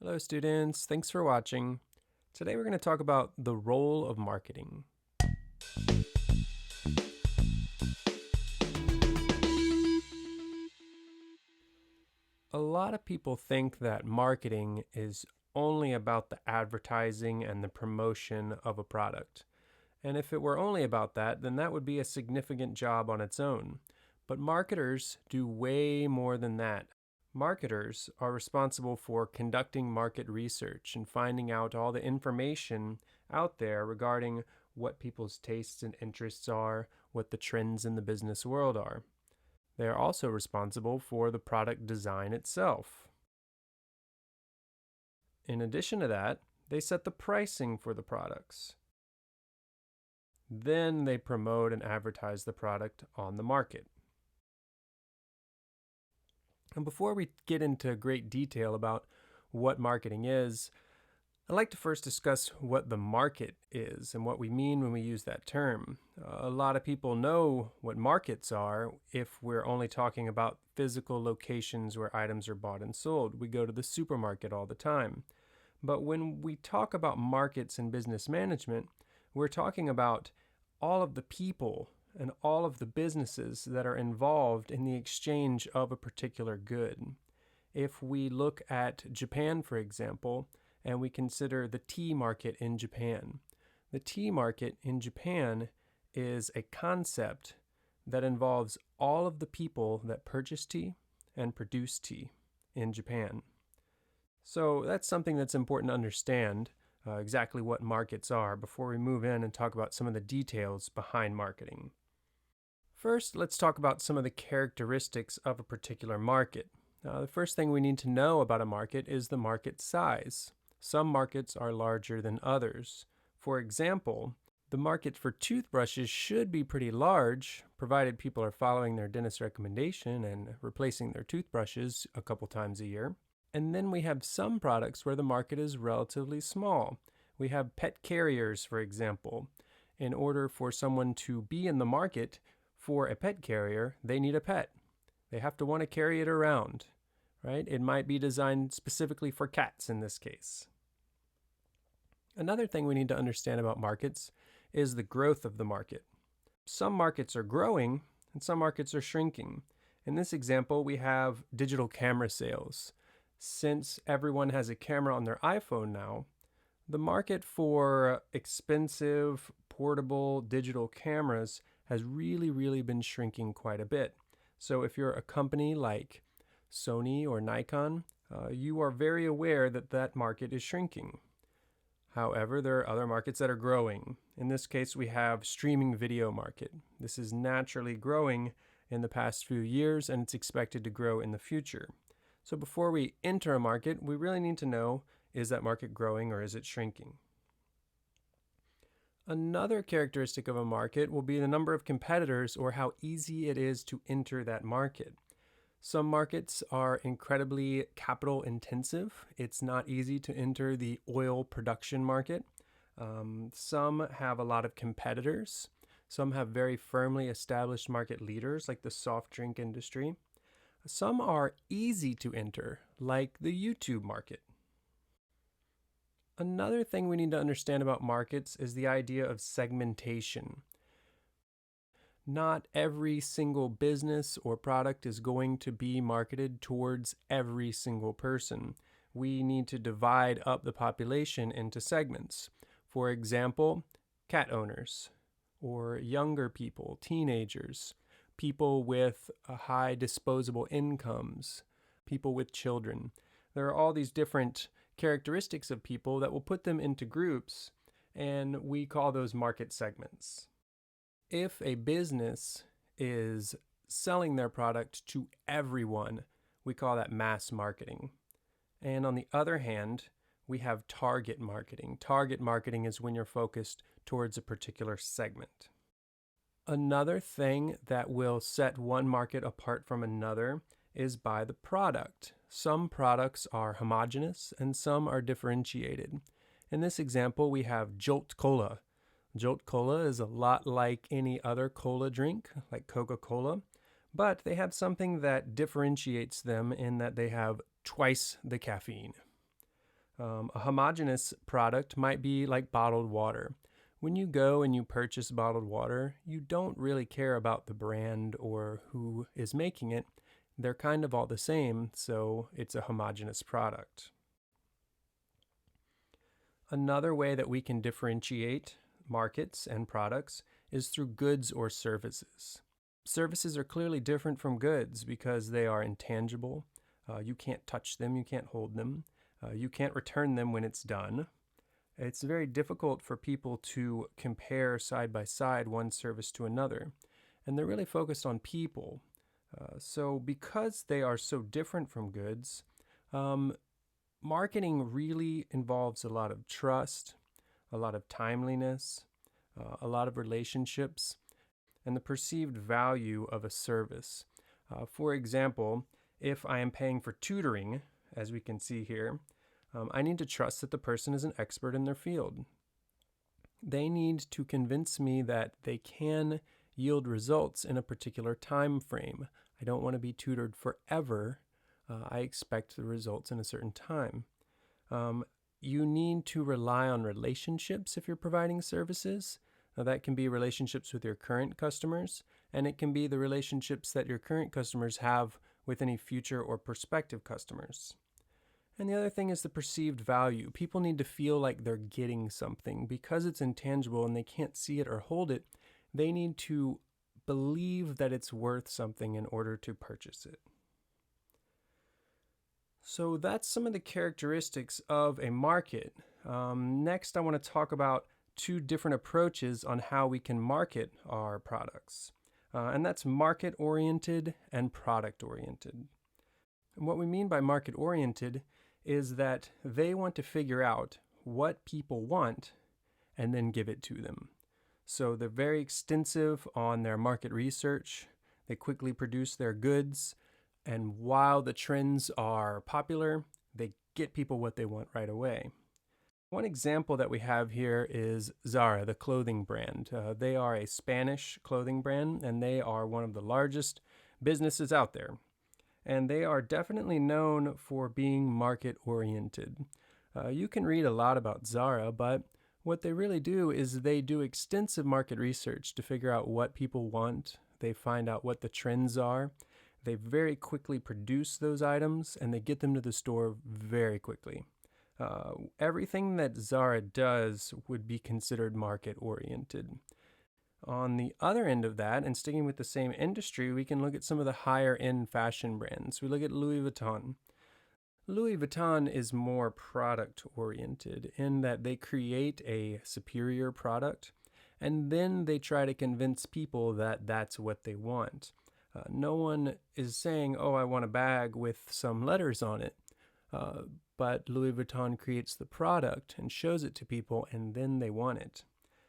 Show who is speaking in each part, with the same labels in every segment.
Speaker 1: Hello, students. Thanks for watching. Today we're going to talk about the role of marketing. A lot of people think that marketing is only about the advertising and the promotion of a product. And if it were only about that, then that would be a significant job on its own. But marketers do way more than that. Marketers are responsible for conducting market research and finding out all the information out there regarding what people's tastes and interests are, what the trends in the business world are. They are also responsible for the product design itself. In addition to that, they set the pricing for the products. Then they promote and advertise the product on the market. And before we get into great detail about what marketing is, I'd like to first discuss what the market is and what we mean when we use that term. A lot of people know what markets are if we're only talking about physical locations where items are bought and sold. We go to the supermarket all the time. But when we talk about markets in business management, we're talking about all of the people and all of the businesses that are involved in the exchange of a particular good. If we look at Japan, for example, and we consider the tea market in Japan, the tea market in Japan is a concept that involves all of the people that purchase tea and produce tea in Japan. So that's something that's important to understand exactly what markets are before we move in and talk about some of the details behind marketing. First, let's talk about some of the characteristics of a particular market. The first thing we need to know about a market is the market size. Some markets are larger than others. For example, the market for toothbrushes should be pretty large, provided people are following their dentist recommendation and replacing their toothbrushes a couple times a year. And then we have some products where the market is relatively small. We have pet carriers, for example. In order for someone to be in the market for a pet carrier, they need a pet. They have to want to carry it around, right? It might be designed specifically for cats in this case. Another thing we need to understand about markets is the growth of the market. Some markets are growing and some markets are shrinking. In this example, we have digital camera sales. Since everyone has a camera on their iPhone now, the market for expensive, portable digital cameras has really been shrinking quite a bit. So if you're a company like Sony or Nikon, you are very aware that that market is shrinking. However, there are other markets that are growing. In this case, we have streaming video market. This is naturally growing in the past few years, and it's expected to grow in the future. So before we enter a market, we really need to know, is that market growing or is it shrinking? Another characteristic of a market will be the number of competitors or how easy it is to enter that market. Some markets are incredibly capital intensive. It's not easy to enter the oil production market. Some have a lot of competitors. Some have very firmly established market leaders like the soft drink industry. Some are easy to enter, like the YouTube market. Another thing we need to understand about markets is the idea of segmentation. Not every single business or product is going to be marketed towards every single person. We need to divide up the population into segments. For example, cat owners, or younger people, teenagers, people with high disposable incomes, people with children. There are all these different characteristics of people that will put them into groups, and we call those market segments. If a business is selling their product to everyone, we call that mass marketing. And on the other hand, we have target marketing. Target marketing is when you're focused towards a particular segment. Another thing that will set one market apart from another is by the product. Some products are homogeneous and some are differentiated. In this example, we have Jolt Cola. Jolt Cola is a lot like any other cola drink, like Coca-Cola, but they have something that differentiates them in that they have twice the caffeine. A homogeneous product might be like bottled water. When you go and you purchase bottled water, you don't really care about the brand or who is making it. They're kind of all the same, so it's a homogeneous product. Another way that we can differentiate markets and products is through goods or services. Services are clearly different from goods because they are intangible. You can't touch them, you can't hold them, you can't return them when it's done. It's very difficult for people to compare side by side one service to another, and they're really focused on people. So, because they are so different from goods, marketing really involves a lot of trust, a lot of timeliness, a lot of relationships, and the perceived value of a service. For example, if I am paying for tutoring, as we can see here, I need to trust that the person is an expert in their field. They need to convince me that they can yield results in a particular time frame. I don't want to be tutored forever. I expect the results in a certain time. You need to rely on relationships if you're providing services. Now, that can be relationships with your current customers, and it can be the relationships that your current customers have with any future or prospective customers. And the other thing is the perceived value. People need to feel like they're getting something. Because it's intangible and they can't see it or hold it, they need to believe that it's worth something in order to purchase it. So that's some of the characteristics of a market. Next, I want to talk about two different approaches on how we can market our products. And that's market-oriented and product-oriented. And what we mean by market-oriented is that they want to figure out what people want and then give it to them. So they're very extensive on their market research. They quickly produce their goods. And while the trends are popular, they get people what they want right away. One example that we have here is Zara, the clothing brand. They are a Spanish clothing brand, and they are one of the largest businesses out there. And they are definitely known for being market-oriented. You can read a lot about Zara, but what they really do is they do extensive market research to figure out what people want. They find out what the trends are. They very quickly produce those items, and they get them to the store very quickly. Everything that Zara does would be considered market-oriented. On the other end of that, and sticking with the same industry, we can look at some of the higher-end fashion brands. We look at Louis Vuitton. Louis Vuitton is more product-oriented in that they create a superior product, and then they try to convince people that that's what they want. No one is saying, oh, I want a bag with some letters on it. But Louis Vuitton creates the product and shows it to people, and then they want it.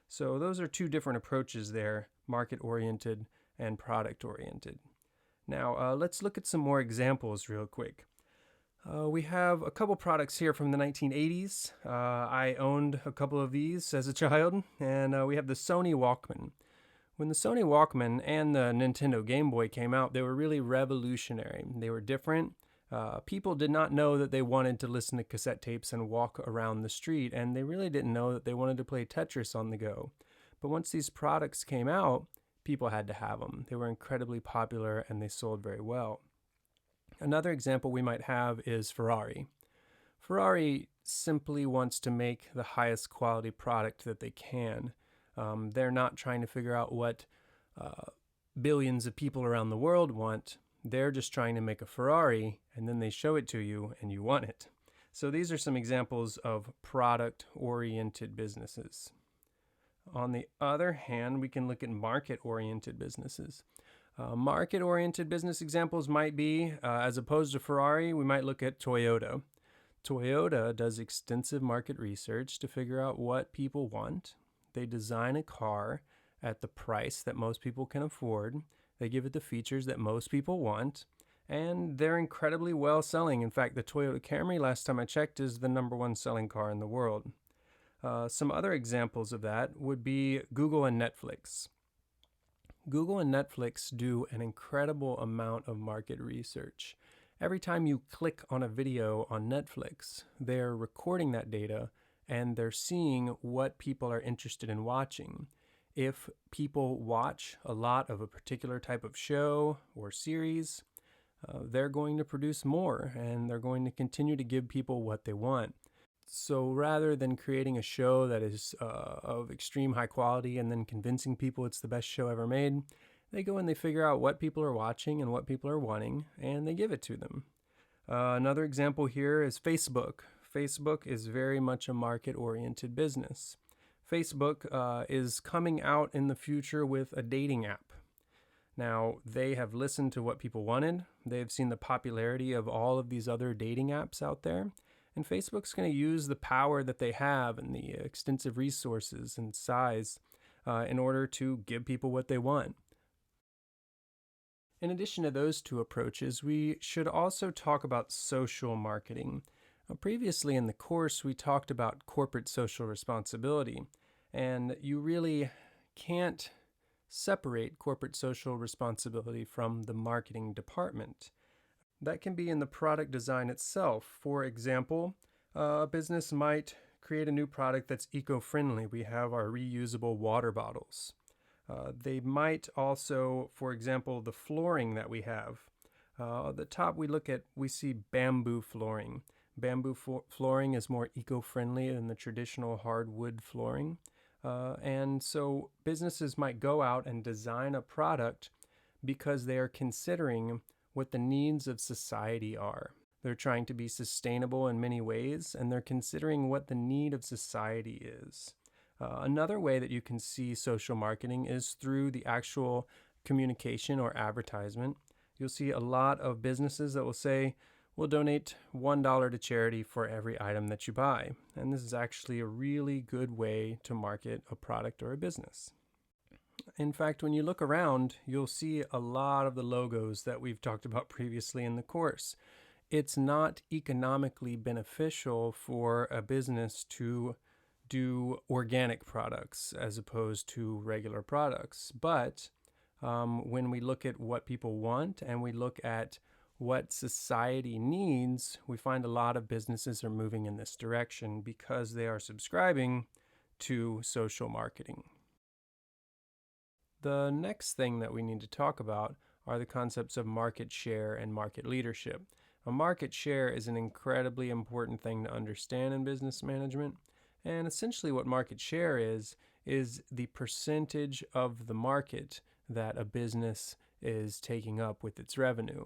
Speaker 1: So those are two different approaches there, market-oriented and product-oriented. Now, let's look at some more examples real quick. We have a couple products here from the 1980s. I owned a couple of these as a child, and we have the Sony Walkman. When the Sony Walkman and the Nintendo Game Boy came out, they were really revolutionary. They were different. People did not know that they wanted to listen to cassette tapes and walk around the street, and they really didn't know that they wanted to play Tetris on the go. But once these products came out, people had to have them. They were incredibly popular, and they sold very well. Another example we might have is Ferrari. Ferrari simply wants to make the highest quality product that they can. They're not trying to figure out what billions of people around the world want. They're just trying to make a Ferrari, and then they show it to you, and you want it. So these are some examples of product-oriented businesses. On the other hand, we can look at market-oriented businesses. Market-oriented business examples might be, as opposed to Ferrari, we might look at Toyota. Toyota does extensive market research to figure out what people want. They design a car at the price that most people can afford. They give it the features that most people want, and they're incredibly well selling. In fact, the Toyota Camry, last time I checked, is the #1 selling car in the world. Some other examples of that would be Google and Netflix. Google and Netflix do an incredible amount of market research, Every time you click on a video on Netflix, they're recording that data and they're seeing what people are interested in watching. If people watch a lot of a particular type of show or series, they're going to produce more and they're going to continue to give people what they want. So rather than creating a show that is of extreme high quality and then convincing people it's the best show ever made, they go and they figure out what people are watching and what people are wanting, and they give it to them. Another example here is Facebook. Facebook is very much a market-oriented business. Facebook is coming out in the future with a dating app. Now, they have listened to what people wanted. They've seen the popularity of all of these other dating apps out there. And Facebook's going to use the power that they have and the extensive resources and size in order to give people what they want. In addition to those two approaches, we should also talk about social marketing. Previously in the course, we talked about corporate social responsibility, and you really can't separate corporate social responsibility from the marketing department. That can be in the product design itself. For example, a business might create a new product that's eco-friendly. We have our reusable water bottles. They might also, for example, the flooring that we have. At the top we see bamboo flooring. Bamboo flooring is more eco-friendly than the traditional hardwood flooring. And so businesses might go out and design a product because they are considering what the needs of society are. They're trying to be sustainable in many ways, and they're considering what the need of society is. Another way that you can see social marketing is through the actual communication or advertisement. You'll see a lot of businesses that will say, we'll donate $1 to charity for every item that you buy. And this is actually a really good way to market a product or a business. In fact, when you look around, you'll see a lot of the logos that we've talked about previously in the course. It's not economically beneficial for a business to do organic products as opposed to regular products. But when we look at what people want and we look at what society needs, we find a lot of businesses are moving in this direction because they are subscribing to social marketing. The next thing that we need to talk about are the concepts of market share and market leadership. A market share is an incredibly important thing to understand in business management. And essentially what market share is the percentage of the market that a business is taking up with its revenue.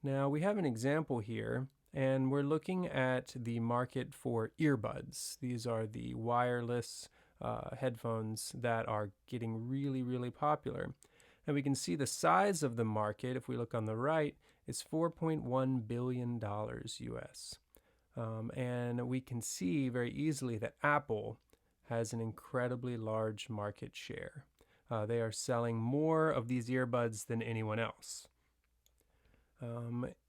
Speaker 1: Now we have an example here, and we're looking at the market for earbuds. These are the wireless headphones that are getting really, really popular. And we can see the size of the market, if we look on the right, is $4.1 billion US. And we can see very easily that Apple has an incredibly large market share. They are selling more of these earbuds than anyone else.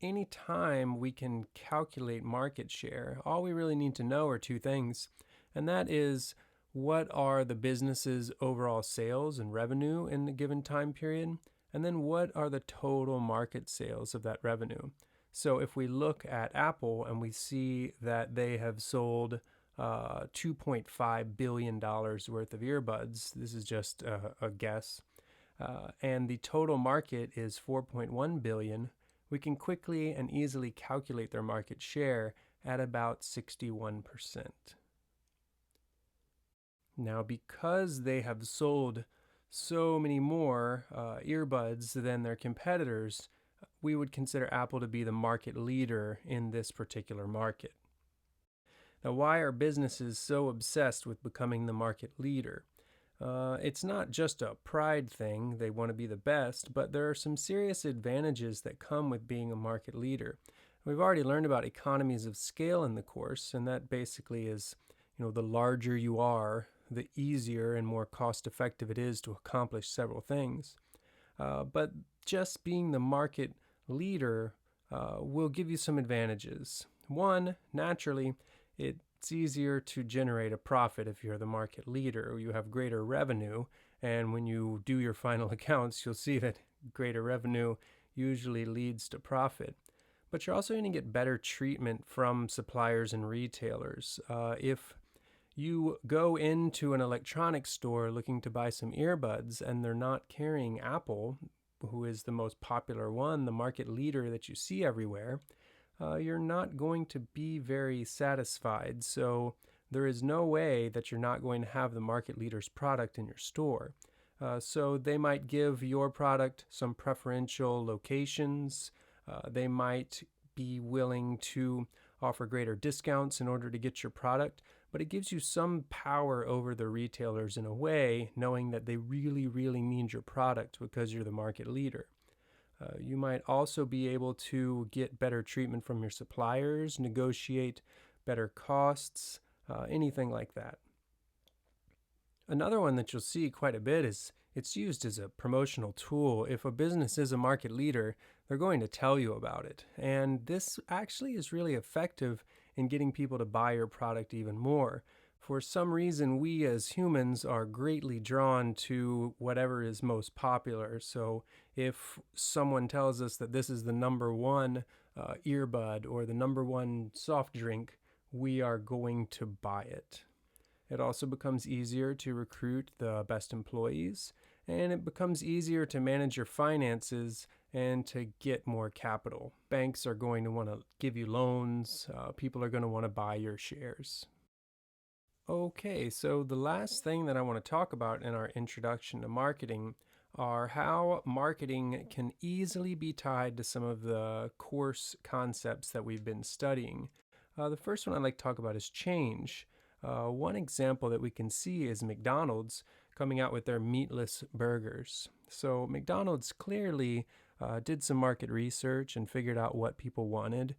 Speaker 1: Anytime we can calculate market share, all we really need to know are two things, and that is what are the business's overall sales and revenue in a given time period, and then what are the total market sales of that revenue. So if we look at Apple and we see that they have sold $2.5 billion worth of earbuds, this is just a guess, and the total market is $4.1 billion, we can quickly and easily calculate their market share at about 61%. Now, because they have sold so many more earbuds than their competitors, we would consider Apple to be the market leader in this particular market. Now, why are businesses so obsessed with becoming the market leader? It's not just a pride thing, they want to be the best, but there are some serious advantages that come with being a market leader. We've already learned about economies of scale in the course, and that basically is, the larger you are, the easier and more cost-effective it is to accomplish several things. But just being the market leader will give you some advantages. One, naturally, it's easier to generate a profit if you're the market leader. You have greater revenue, and when you do your final accounts, you'll see that greater revenue usually leads to profit. but you're also going to get better treatment from suppliers and retailers. If you go into an electronics store looking to buy some earbuds and they're not carrying Apple, who is the most popular one, the market leader that you see everywhere, you're not going to be very satisfied. So there is no way that you're not going to have the market leader's product in your store. So they might give your product some preferential locations. They might be willing to offer greater discounts in order to get your product, but it gives you some power over the retailers in a way, knowing that they really, really need your product because you're the market leader. You might also be able to get better treatment from your suppliers, negotiate better costs, anything like that. Another one that you'll see quite a bit is it's used as a promotional tool. If a business is a market leader, they're going to tell you about it. And this actually is really effective in getting people to buy your product even more. For some reason, we as humans are greatly drawn to whatever is most popular. So if someone tells us that this is the number one earbud or the number one soft drink, we are going to buy it. It also becomes easier to recruit the best employees, and it becomes easier to manage your finances and to get more capital. Banks are going to want to give you loans. People are going to want to buy your shares. Okay, so the last thing that I want to talk about in our introduction to marketing are how marketing can easily be tied to some of the course concepts that we've been studying. The first one I'd like to talk about is change. One example that we can see is McDonald's coming out with their meatless burgers. So McDonald's clearly did some market research and figured out what people wanted.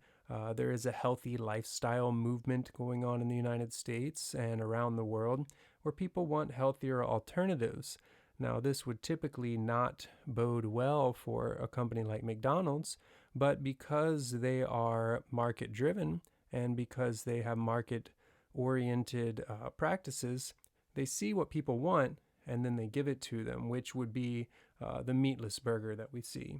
Speaker 1: There is a healthy lifestyle movement going on in the United States and around the world where people want healthier alternatives. Now, this would typically not bode well for a company like McDonald's, but because they are market driven and because they have market oriented practices, they see what people want and then they give it to them, which would be the meatless burger that we see.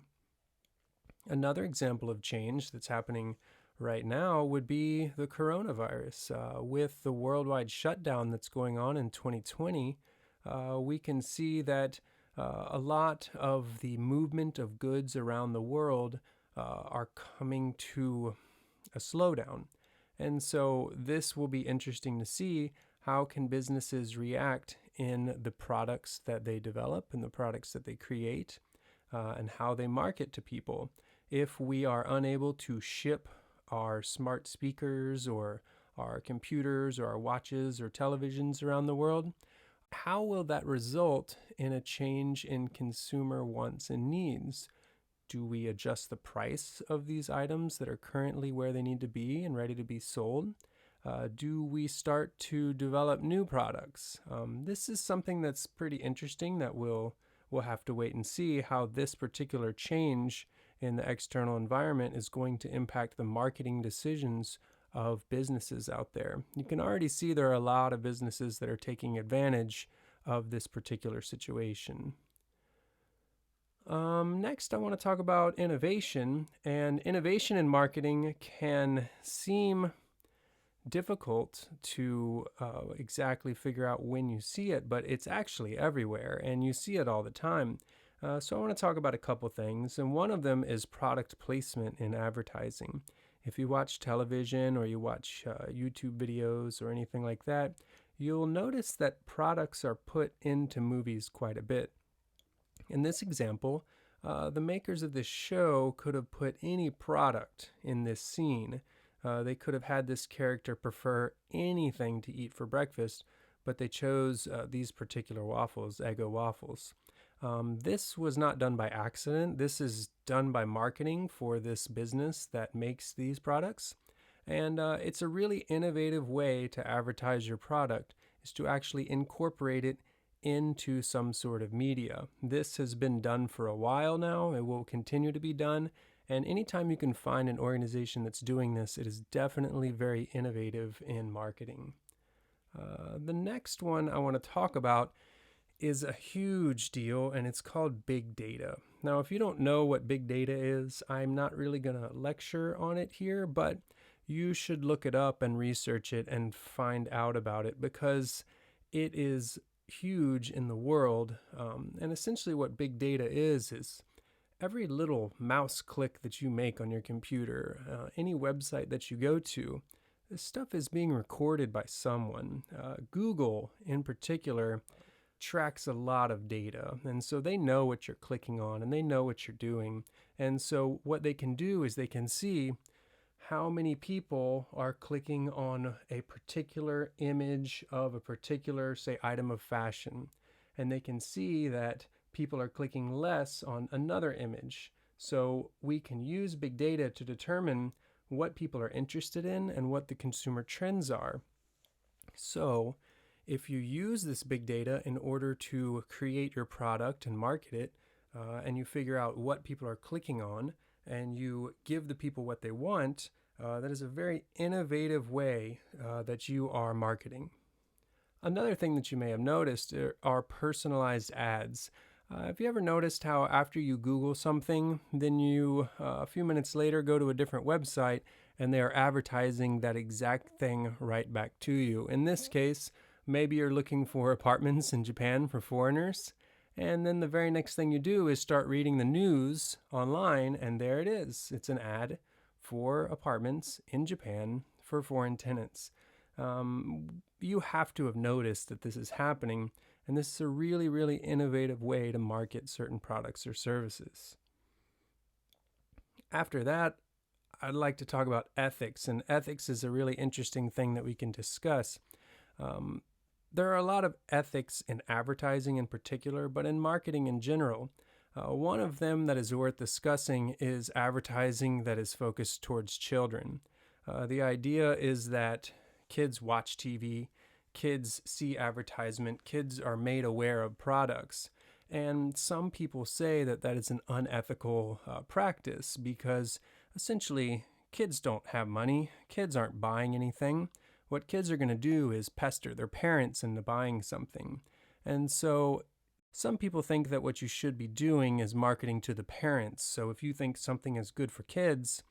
Speaker 1: Another example of change that's happening right now would be the coronavirus. With the worldwide shutdown that's going on in 2020, we can see that a lot of the movement of goods around the world are coming to a slowdown. And so this will be interesting to see how can businesses react in the products that they develop and the products that they create and how they market to people. If we are unable to ship our smart speakers or our computers or our watches or televisions around the world, how will that result in a change in consumer wants and needs? Do we adjust the price of these items that are currently where they need to be and ready to be sold? Do we start to develop new products? This is something that's pretty interesting that we'll have to wait and see how this particular change in the external environment is going to impact the marketing decisions of businesses out there. You can already see there are a lot of businesses that are taking advantage of this particular situation. Next, I want to talk about innovation, and innovation in marketing can seem difficult to exactly figure out when you see it, but it's actually everywhere, and you see it all the time. So I want to talk about a couple things, and one of them is product placement in advertising. If you watch television or you watch YouTube videos or anything like that, you'll notice that products are put into movies quite a bit. In this example, the makers of this show could have put any product in this scene. They could have had this character prefer anything to eat for breakfast, but they chose these particular waffles, Eggo waffles. This was not done by accident. This is done by marketing for this business that makes these products. And it's a really innovative way to advertise your product, is to actually incorporate it into some sort of media. This has been done for a while now. It will continue to be done. And anytime you can find an organization that's doing this, it is definitely very innovative in marketing. The next one I want to talk about is a huge deal, and it's called big data. Now, if you don't know what big data is, I'm not really going to lecture on it here, but you should look it up and research it and find out about it because it is huge in the world. And essentially, what big data is every little mouse click that you make on your computer, any website that you go to, this stuff is being recorded by someone. Google, in particular, tracks a lot of data, and so they know what you're clicking on and they know what you're doing. And so what they can do is they can see how many people are clicking on a particular image of a particular, say, item of fashion. And they can see that people are clicking less on another image. So we can use big data to determine what people are interested in and what the consumer trends are. So if you use this big data in order to create your product and market it, and you figure out what people are clicking on, and you give the people what they want, that is a very innovative way that you are marketing. Another thing that you may have noticed are personalized ads. Have you ever noticed how after you Google something, then you, a few minutes later, go to a different website and they are advertising that exact thing right back to you? In this case, maybe you're looking for apartments in Japan for foreigners, and then the very next thing you do is start reading the news online, and there it is. It's an ad for apartments in Japan for foreign tenants. You have to have noticed that this is happening, and this is a really, really innovative way to market certain products or services. After that, I'd like to talk about ethics, and ethics is a really interesting thing that we can discuss. There are a lot of ethics in advertising in particular, but in marketing in general. One of them that is worth discussing is advertising that is focused towards children. The idea is that kids watch TV, kids see advertisement, kids are made aware of products. And some people say that that is an unethical practice because essentially kids don't have money, kids aren't buying anything. What kids are going to do is pester their parents into buying something. And so some people think that what you should be doing is marketing to the parents. So if you think something is good for kids,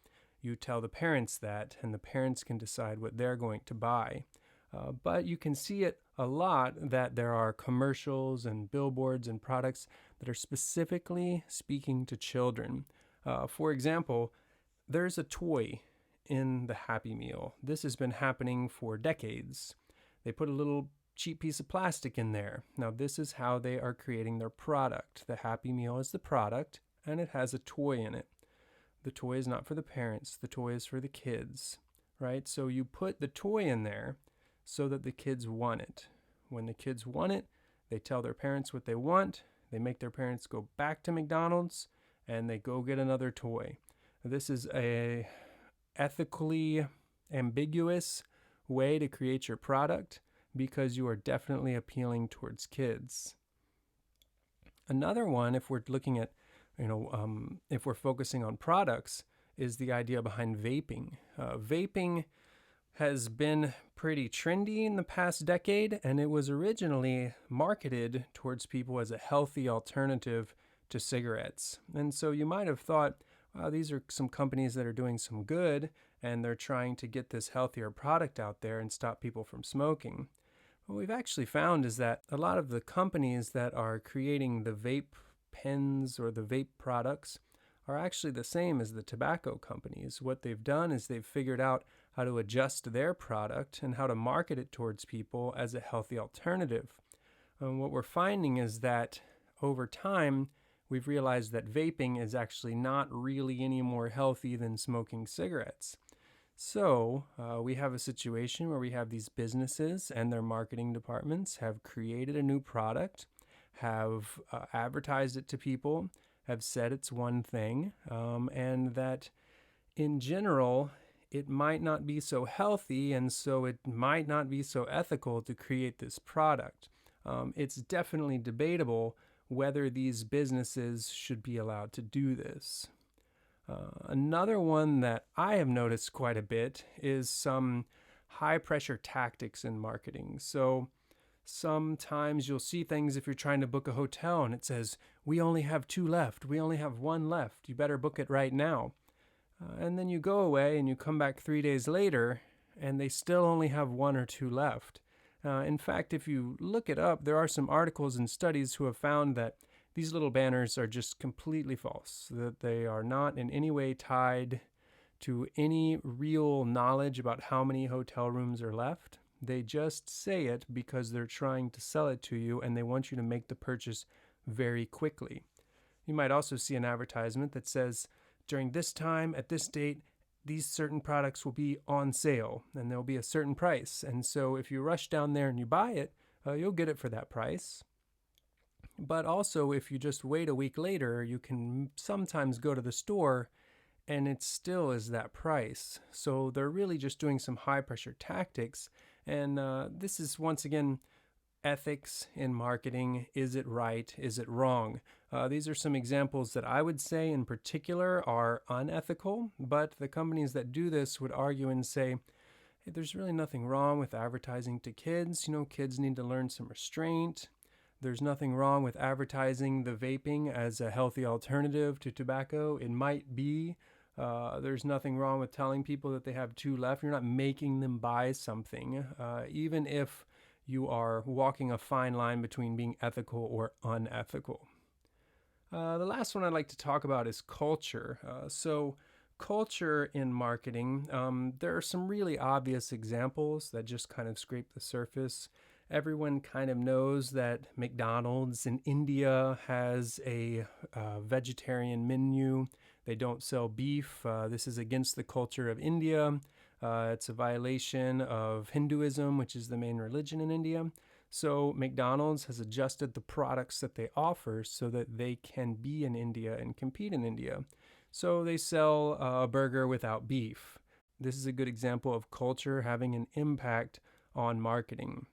Speaker 1: you tell the parents that, and the parents can decide what they're going to buy. But you can see it a lot that there are commercials and billboards and products that are specifically speaking to children. For example, there's a toy in the Happy Meal. This has been happening for decades. They put a little cheap piece of plastic in there. Now, this is how they are creating their product. The Happy Meal is the product, and it has a toy in it. The toy is not for the parents. The toy is for the kids, right? So you put the toy in there so that the kids want it. When the kids want it, they tell their parents what they want. They make their parents go back to McDonald's, and they go get another toy. This is a ethically ambiguous way to create your product because you are definitely appealing towards kids. Another one, if we're looking at, if we're focusing on products, is the idea behind vaping. Vaping has been pretty trendy in the past decade, and it was originally marketed towards people as a healthy alternative to cigarettes. And so you might have thought, wow, these are some companies that are doing some good, and they're trying to get this healthier product out there and stop people from smoking. What we've actually found is that a lot of the companies that are creating the vape pens or the vape products are actually the same as the tobacco companies. What they've done is they've figured out how to adjust their product and how to market it towards people as a healthy alternative. And what we're finding is that over time, we've realized that vaping is actually not really any more healthy than smoking cigarettes. So we have a situation where we have these businesses and their marketing departments have created a new product, have advertised it to people, have said it's one thing, and that in general, it might not be so healthy, and so it might not be so ethical to create this product. It's definitely debatable whether these businesses should be allowed to do this. Another one that I have noticed quite a bit is some high pressure tactics in marketing. So Sometimes you'll see things if you're trying to book a hotel and it says, we only have 2 left, we only have 1 left, you better book it right now. And then you go away and you come back 3 days later and they still only have 1 or 2 left. In fact, if you look it up, there are some articles and studies who have found that these little banners are just completely false, that they are not in any way tied to any real knowledge about how many hotel rooms are left. They just say it because they're trying to sell it to you and they want you to make the purchase very quickly. You might also see an advertisement that says, during this time, at this date, these certain products will be on sale and there'll be a certain price. And so if you rush down there and you buy it, you'll get it for that price. But also, if you just wait a week later, you can sometimes go to the store and it still is that price. So they're really just doing some high pressure tactics. And this is, once again, ethics in marketing. Is it right? Is it wrong? These are some examples that I would say in particular are unethical, but the companies that do this would argue and say, hey, there's really nothing wrong with advertising to kids. Kids need to learn some restraint. There's nothing wrong with advertising the vaping as a healthy alternative to tobacco. It might be. There's nothing wrong with telling people that they have 2 left. You're not making them buy something, even if you are walking a fine line between being ethical or unethical. The last one I'd like to talk about is culture. So culture in marketing, there are some really obvious examples that just kind of scrape the surface. Everyone kind of knows that McDonald's in India has a vegetarian menu. They don't sell beef. This is against the culture of India. It's a violation of Hinduism, which is the main religion in India. So McDonald's has adjusted the products that they offer so that they can be in India and compete in India. So they sell a burger without beef. This is a good example of culture having an impact on marketing.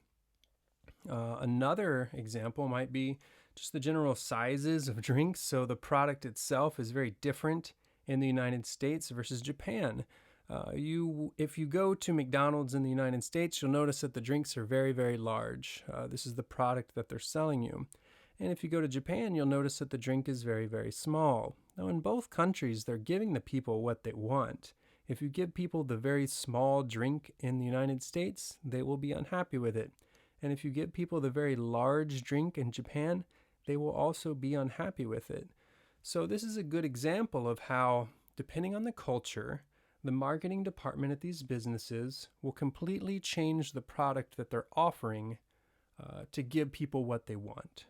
Speaker 1: Another example might be just the general sizes of drinks. So the product itself is very different in the United States versus Japan. If you go to McDonald's in the United States, you'll notice that the drinks are very, very large. This is the product that they're selling you. And if you go to Japan, you'll notice that the drink is very, very small. Now, in both countries, they're giving the people what they want. If you give people the very small drink in the United States, they will be unhappy with it. And if you give people the very large drink in Japan, they will also be unhappy with it. So this is a good example of how, depending on the culture, the marketing department at these businesses will completely change the product that they're offering to give people what they want.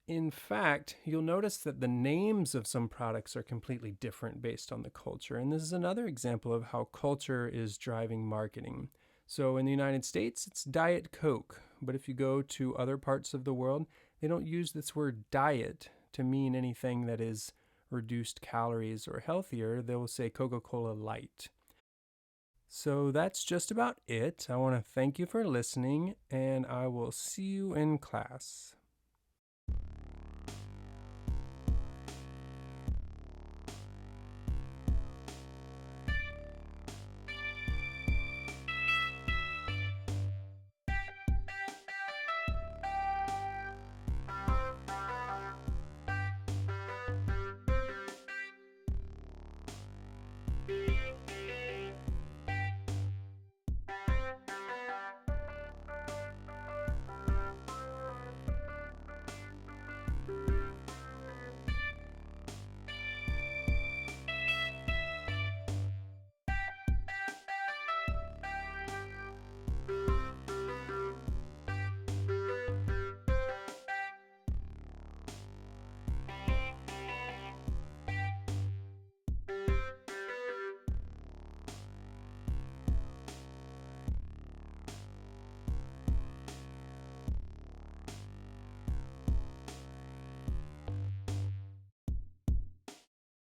Speaker 1: In fact, you'll notice that the names of some products are completely different based on the culture. And this is another example of how culture is driving marketing. So in the United States, it's Diet Coke. But if you go to other parts of the world, they don't use this word diet to mean anything that is reduced calories or healthier. They will say Coca-Cola Light. So that's just about it. I want to thank you for listening, and I will see you in class.